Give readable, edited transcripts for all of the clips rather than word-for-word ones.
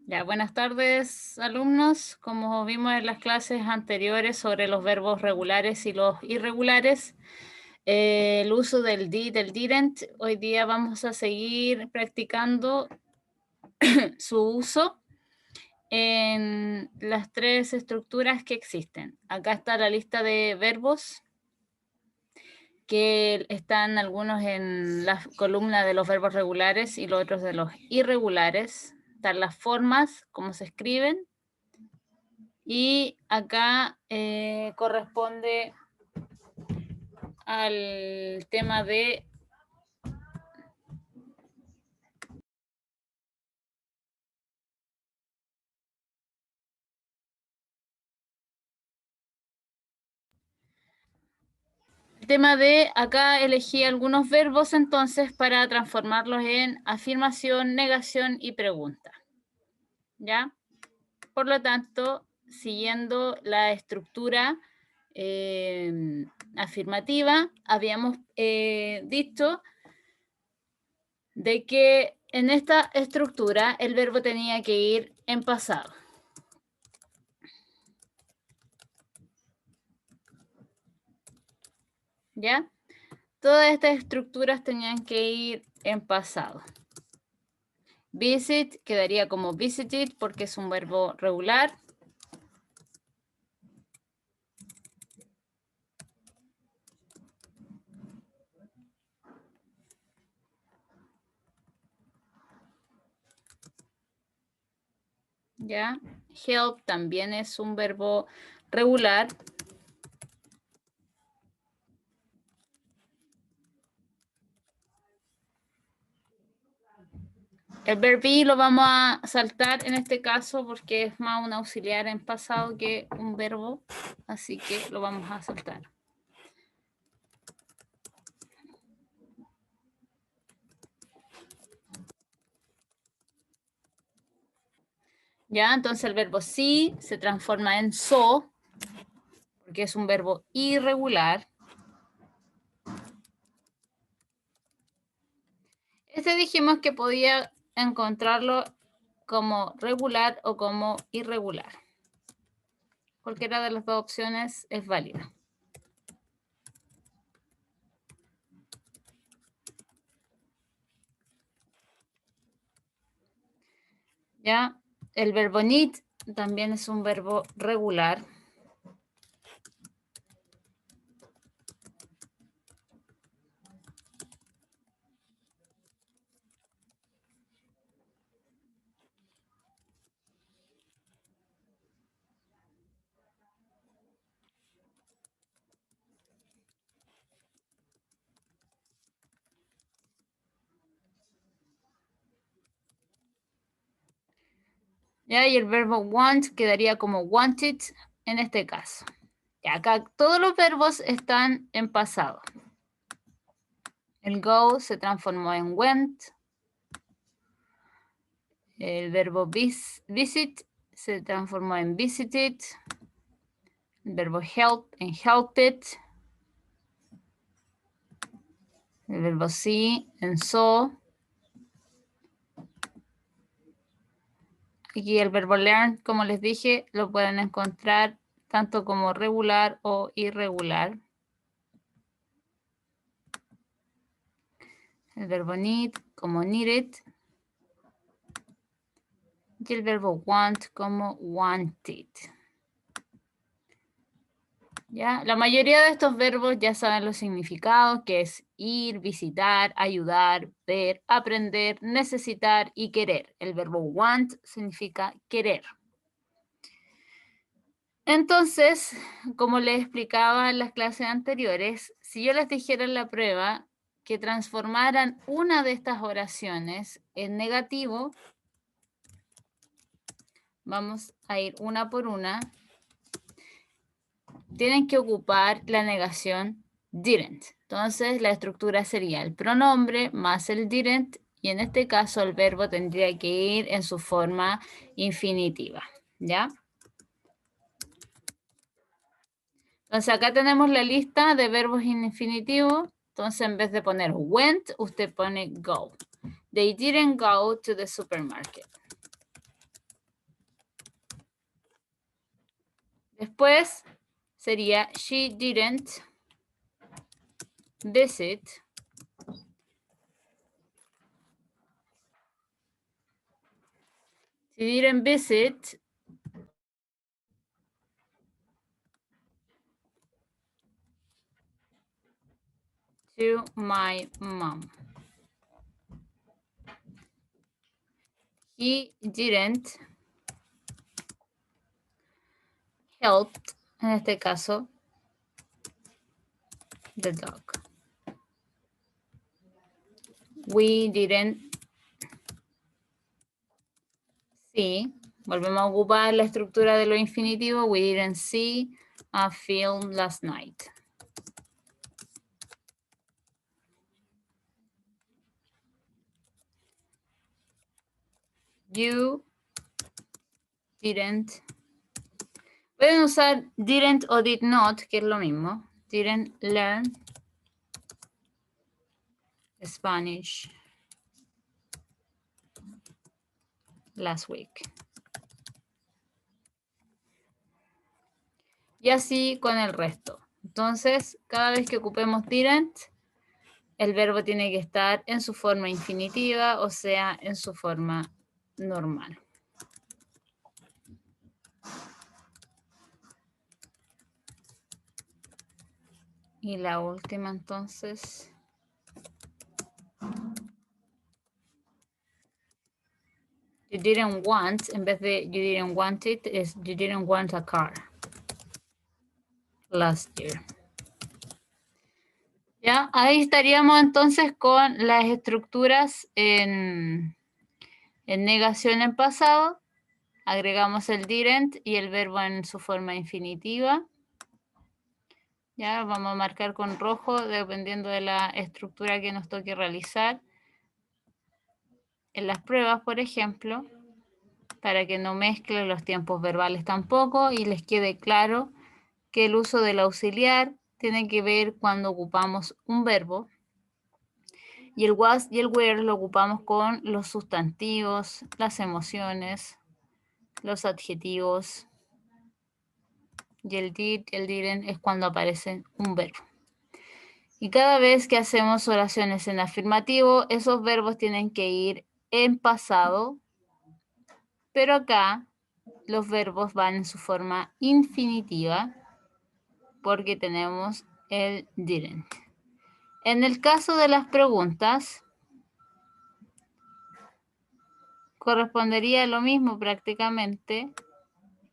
Ya, buenas tardes, alumnos. Como vimos en las clases anteriores sobre los verbos regulares y los irregulares, el uso del did, del didn't, hoy día vamos a seguir practicando su uso en las tres estructuras que existen. Acá está la lista de verbos, que están algunos en la columna de los verbos regulares y los otros de los irregulares. Están las formas, cómo se escriben. Y acá corresponde al tema de acá elegí algunos verbos entonces para transformarlos en afirmación, negación y pregunta. ¿Ya? Por lo tanto, siguiendo la estructura afirmativa, habíamos dicho de que en esta estructura el verbo tenía que ir en pasado. ¿Ya? Todas estas estructuras tenían que ir en pasado. Visit quedaría como visited porque es un verbo regular. ¿Ya? Help también es un verbo regular. El verbo be lo vamos a saltar en este caso porque es más un auxiliar en pasado que un verbo, así que lo vamos a saltar. Ya, entonces el verbo see se transforma en saw porque es un verbo irregular. Este dijimos que podía encontrarlo como regular o como irregular. Cualquiera de las dos opciones es válida. Ya, el verbo need también es un verbo regular. ¿Ya? Y el verbo want quedaría como wanted en este caso. Y acá todos los verbos están en pasado. El go se transformó en went. El verbo visit se transformó en visited. El verbo help en helped. El verbo see en saw. Aquí el verbo learn, como les dije, lo pueden encontrar tanto como regular o irregular. El verbo need como needed. Y el verbo want como wanted. ¿Ya? La mayoría de estos verbos ya saben los significados, que es ir, visitar, ayudar, ver, aprender, necesitar y querer. El verbo want significa querer. Entonces, como les explicaba en las clases anteriores, si yo les dijera en la prueba que transformaran una de estas oraciones en negativo, vamos a ir una por una, tienen que ocupar la negación didn't. Entonces, la estructura sería el pronombre más el didn't, y en este caso el verbo tendría que ir en su forma infinitiva, ¿ya? Entonces, acá tenemos la lista de verbos infinitivos. Entonces, en vez de poner went, usted pone go. They didn't go to the supermarket. Después sería she didn't visit she didn't visit to my mom. He didn't help, en este caso, the dog. We didn't see. Volvemos a ocupar la estructura de lo infinitivo. We didn't see a film last night. You didn't. Pueden usar didn't o did not, que es lo mismo. Didn't learn Spanish last week. Y así con el resto. Entonces, cada vez que ocupemos didn't, el verbo tiene que estar en su forma infinitiva, o sea, en su forma normal. Y la última, entonces. You didn't want, en vez de you didn't want it, es you didn't want a car last year. Ya, ahí estaríamos entonces con las estructuras en negación en pasado. Agregamos el didn't y el verbo en su forma infinitiva. Ya, vamos a marcar con rojo dependiendo de la estructura que nos toque realizar. En las pruebas, por ejemplo, para que no mezclen los tiempos verbales tampoco y les quede claro que el uso del auxiliar tiene que ver cuando ocupamos un verbo y el was y el were lo ocupamos con los sustantivos, las emociones, los adjetivos y el did, el didn't es cuando aparece un verbo. Y cada vez que hacemos oraciones en afirmativo, esos verbos tienen que ir en pasado, pero acá los verbos van en su forma infinitiva porque tenemos el didn't. En el caso de las preguntas, correspondería lo mismo prácticamente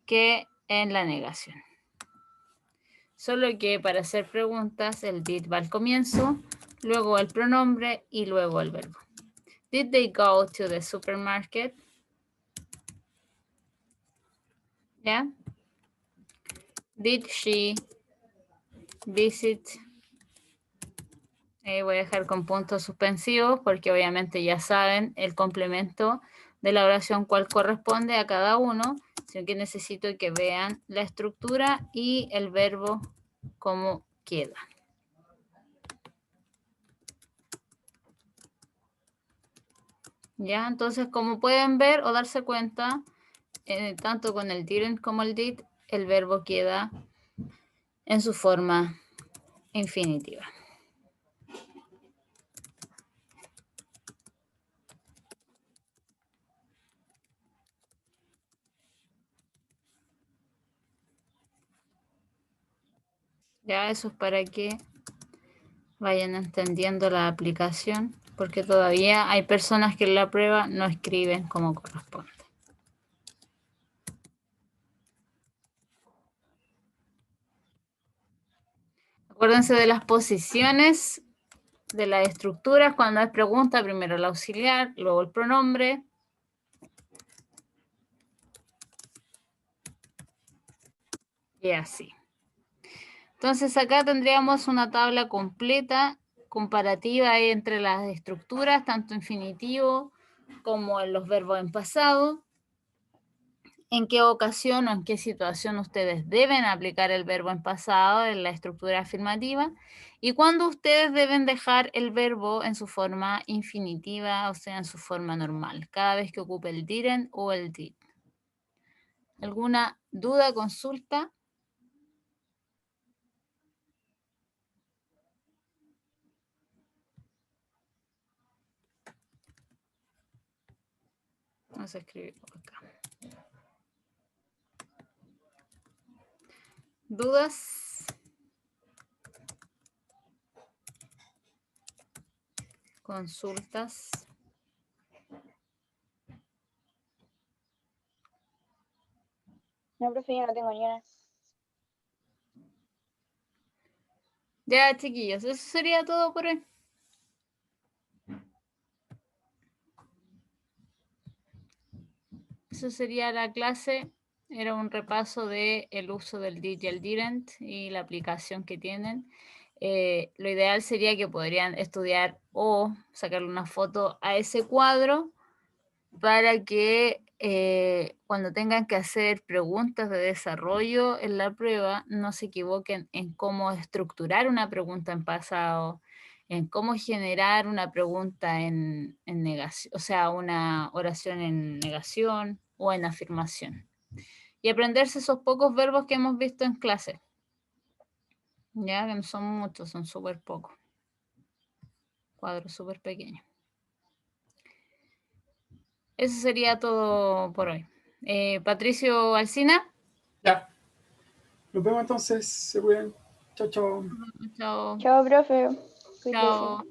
que en la negación. Solo que para hacer preguntas el did va al comienzo, luego el pronombre y luego el verbo. Did they go to the supermarket? ¿Ya? Did she visit? Voy a dejar con puntos suspensivos porque obviamente ya saben el complemento de la oración cuál corresponde a cada uno, sino que necesito que vean la estructura y el verbo cómo queda. Ya, entonces como pueden ver o darse cuenta, tanto con el didn't como el did, el verbo queda en su forma infinitiva. Ya, eso es para que vayan entendiendo la aplicación, porque todavía hay personas que en la prueba no escriben como corresponde. Acuérdense de las posiciones de las estructuras. Cuando hay pregunta, primero el auxiliar, luego el pronombre. Y así. Entonces acá tendríamos una tabla completa, comparativa entre las estructuras, tanto infinitivo como en los verbos en pasado. En qué ocasión o en qué situación ustedes deben aplicar el verbo en pasado en la estructura afirmativa y cuándo ustedes deben dejar el verbo en su forma infinitiva, o sea, en su forma normal, cada vez que ocupe el didn't o el did. ¿Alguna duda, consulta? Vamos a escribir acá. ¿Dudas? ¿Consultas? No, profe, yo no tengo ni una. Ya, chiquillos, eso sería todo por hoy. Eso sería la clase. Era un repaso del uso del did y el didn't y la aplicación que tienen. Lo ideal sería que podrían estudiar o sacarle una foto a ese cuadro para que cuando tengan que hacer preguntas de desarrollo en la prueba no se equivoquen en cómo estructurar una pregunta en pasado, en cómo generar una pregunta en negación, o sea, una oración en negación o en afirmación. Y aprenderse esos pocos verbos que hemos visto en clase. Ya que no son muchos, son súper pocos. Cuadros súper pequeños. Eso sería todo por hoy. Patricio Alsina. Ya. Nos vemos entonces. Se cuidan. Chao, chao. Chao. Chao, profe. Cuídese. Chao.